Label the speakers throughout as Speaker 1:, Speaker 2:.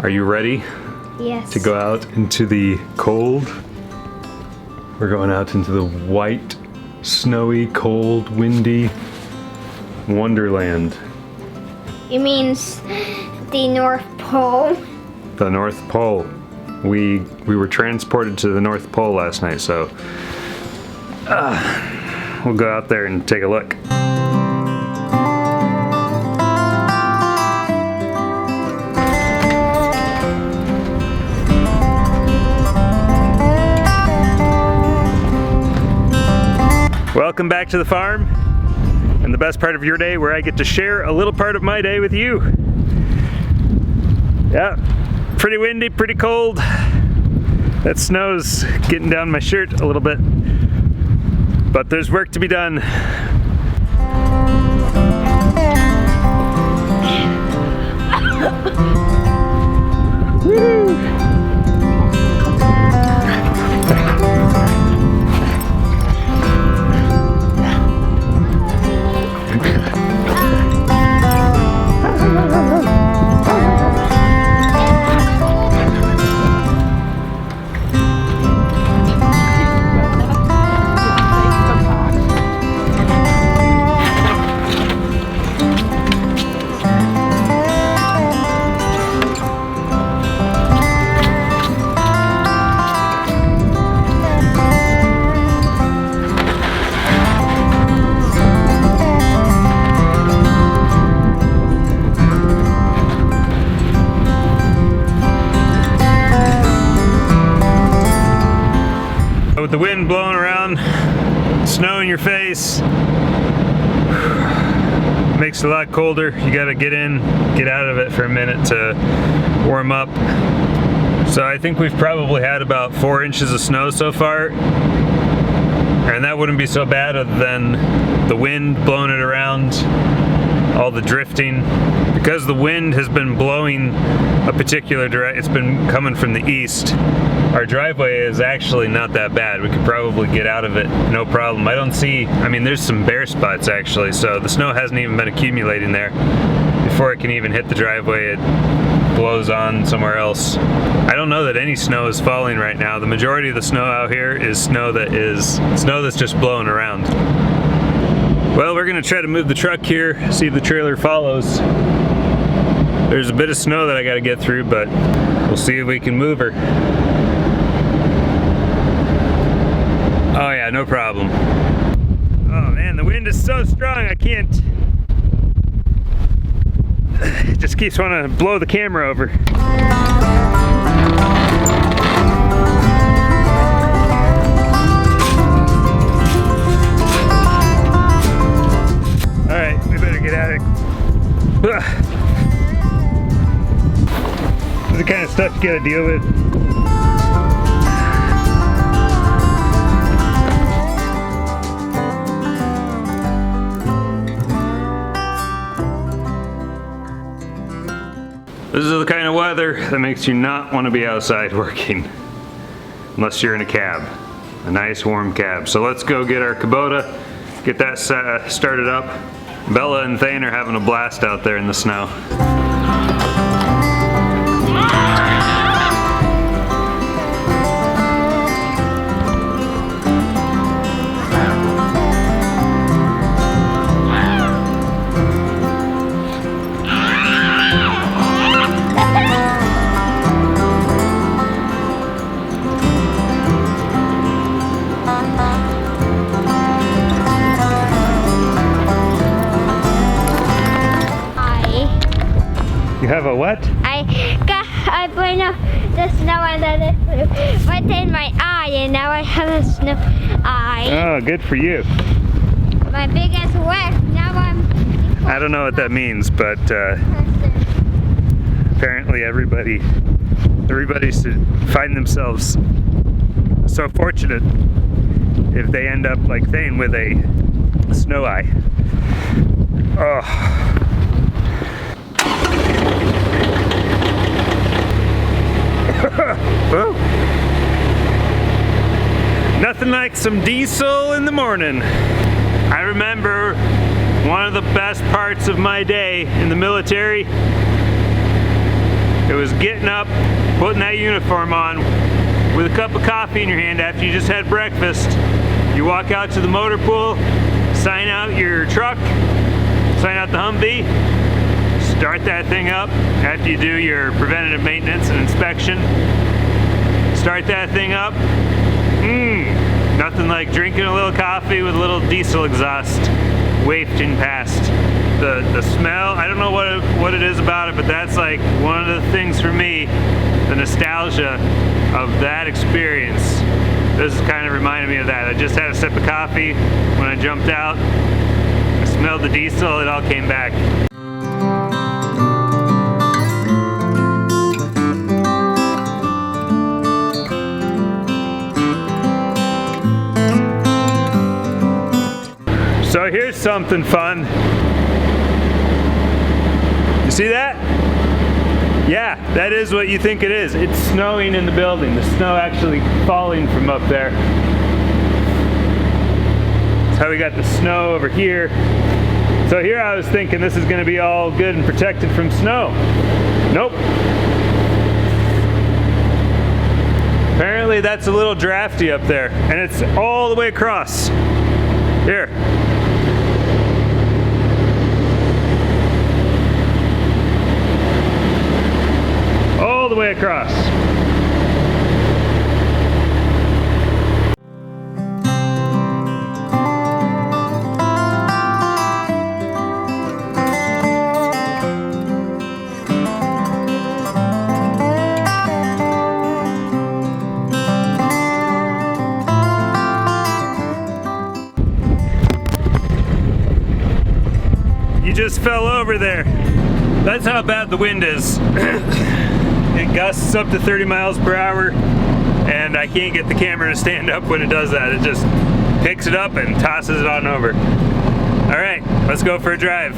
Speaker 1: Are you ready
Speaker 2: Yes.
Speaker 1: to go out into the cold? We're going out into the white, snowy, cold, windy wonderland.
Speaker 2: It means the North Pole.
Speaker 1: The North Pole. We were transported to the North Pole last night, so we'll go out there and take a look. Welcome back to the farm and the best part of your day, where I get to share a little part of my day with you. Yeah, pretty windy, pretty cold. That snow's getting down my shirt a little bit, but there's work to be done. Woo! With the wind blowing around, snow in your face, makes it a lot colder. You gotta get out of it for a minute to warm up. So I think we've probably had about 4 inches of snow so far, and that wouldn't be so bad other than the wind blowing it around, all the drifting. Because the wind has been blowing a particular direction, it's been coming from the east, our driveway is actually not that bad. We could probably get out of it, no problem. I mean, there's some bare spots actually, so the snow hasn't even been accumulating there. Before it can even hit the driveway, it blows on somewhere else. I don't know that any snow is falling right now. The majority of the snow out here is snow that's just blowing around. Well, we're gonna try to move the truck here, see if the trailer follows. There's a bit of snow that I gotta get through, but we'll see if we can move her. Oh yeah, no problem. Oh man, the wind is so strong, I can't. It just keeps wanting to blow the camera over. Alright, we better get at it. This is the kind of stuff you gotta deal with. This is the kind of weather that makes you not want to be outside working, unless you're in a cab, a nice warm cab. So let's go get our Kubota, get that started up. Bella and Thane are having a blast out there in the snow. You have a what?
Speaker 2: I put the snow under the went in my eye, and now I have a snow eye.
Speaker 1: Oh, good for you.
Speaker 2: My biggest wet. Now
Speaker 1: I don't know what that means, but apparently everybody should find themselves so fortunate if they end up like Thane with a snow eye. Oh. Well, nothing like some diesel in the morning. I remember one of the best parts of my day in the military It was getting up, putting that uniform on with a cup of coffee in your hand after you just had breakfast. You walk out to the motor pool, sign out your truck, sign out the Humvee, start that thing up after you do your preventative maintenance and inspection. Start that thing up. Nothing like drinking a little coffee with a little diesel exhaust wafting past. The smell, I don't know what it is about it, but that's like one of the things for me, the nostalgia of that experience. This is kind of reminded me of that. I just had a sip of coffee when I jumped out. I smelled the diesel, it all came back. So here's something fun. You see that? Yeah, that is what you think it is. It's snowing in the building. The snow actually falling from up there. That's how we got the snow over here. So here I was thinking this is going to be all good and protected from snow. Nope. Apparently that's a little drafty up there, and it's all the way across. Here. All the way across. You just fell over there. That's how bad the wind is. It gusts up to 30 miles per hour, and I can't get the camera to stand up when it does that. It just picks it up and tosses it on over. All right, let's go for a drive.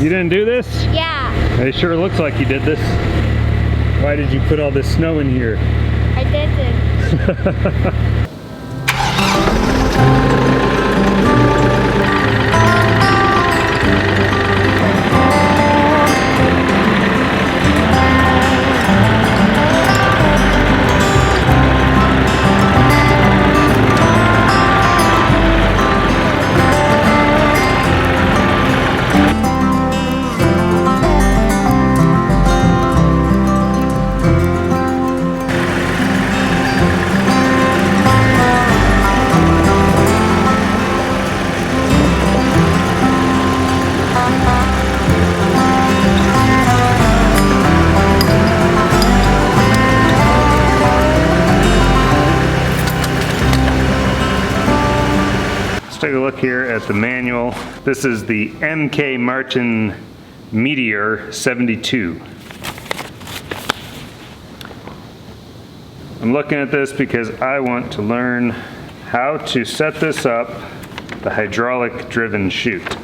Speaker 1: You didn't do this?
Speaker 2: Yeah,
Speaker 1: It sure looks like you did this. Why did you put all this snow in here?
Speaker 2: I didn't.
Speaker 1: Take a look here at the manual. This is the MK Martin Meteor 72. I'm looking at this because I want to learn how to set this up, the hydraulic driven chute.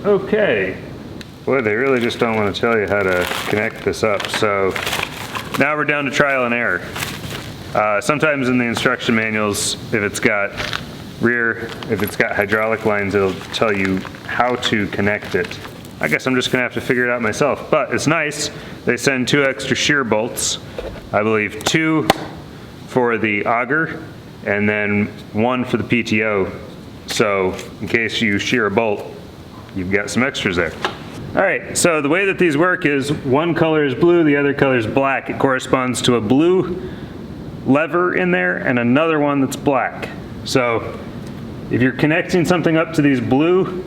Speaker 1: Okay. Boy, they really just don't want to tell you how to connect this up. So now we're down to trial and error. Sometimes in the instruction manuals, if it's got hydraulic lines, it'll tell you how to connect it. I guess I'm just gonna have to figure it out myself, but it's nice. They send 2 extra shear bolts. I believe 2 for the auger and then 1 for the PTO. So in case you shear a bolt, you've got some extras there. All right, so the way that these work is one color is blue, the other color is black. It corresponds to a blue lever in there and another one that's black. So if you're connecting something up to these blue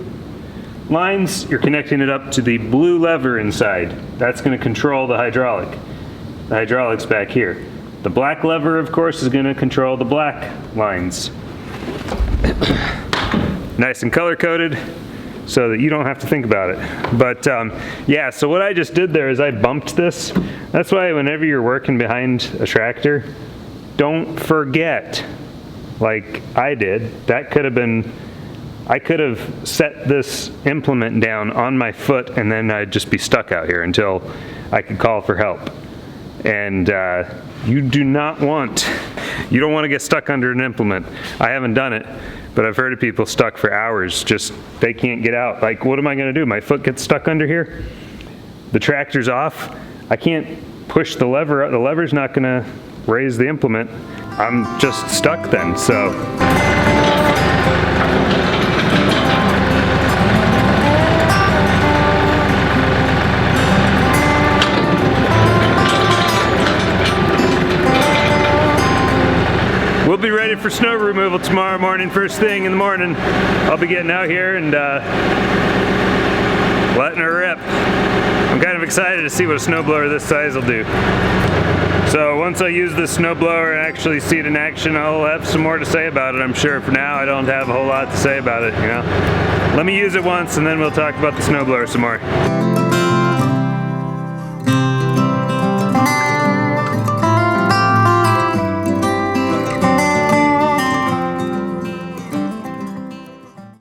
Speaker 1: lines, you're connecting it up to the blue lever inside. That's going to control the hydraulic. The hydraulic's back here. The black lever, of course, is going to control the black lines. Nice and color-coded so that you don't have to think about it. But yeah, so what I just did there is I bumped this. That's why whenever you're working behind a tractor, don't forget, like I did, that could have been, I could have set this implement down on my foot and then I'd just be stuck out here until I could call for help. And you don't want to get stuck under an implement. I haven't done it, but I've heard of people stuck for hours, just they can't get out. Like, what am I going to do? My foot gets stuck under here? The tractor's off. I can't push the lever. The lever's not going to raise the implement. I'm just stuck then, so. We'll be ready for snow removal tomorrow morning, first thing in the morning. I'll be getting out here and letting her rip. I'm kind of excited to see what a snowblower this size will do. So once I use this snowblower and actually see it in action, I'll have some more to say about it, I'm sure. For now, I don't have a whole lot to say about it, you know. Let me use it once and then we'll talk about the snowblower some more.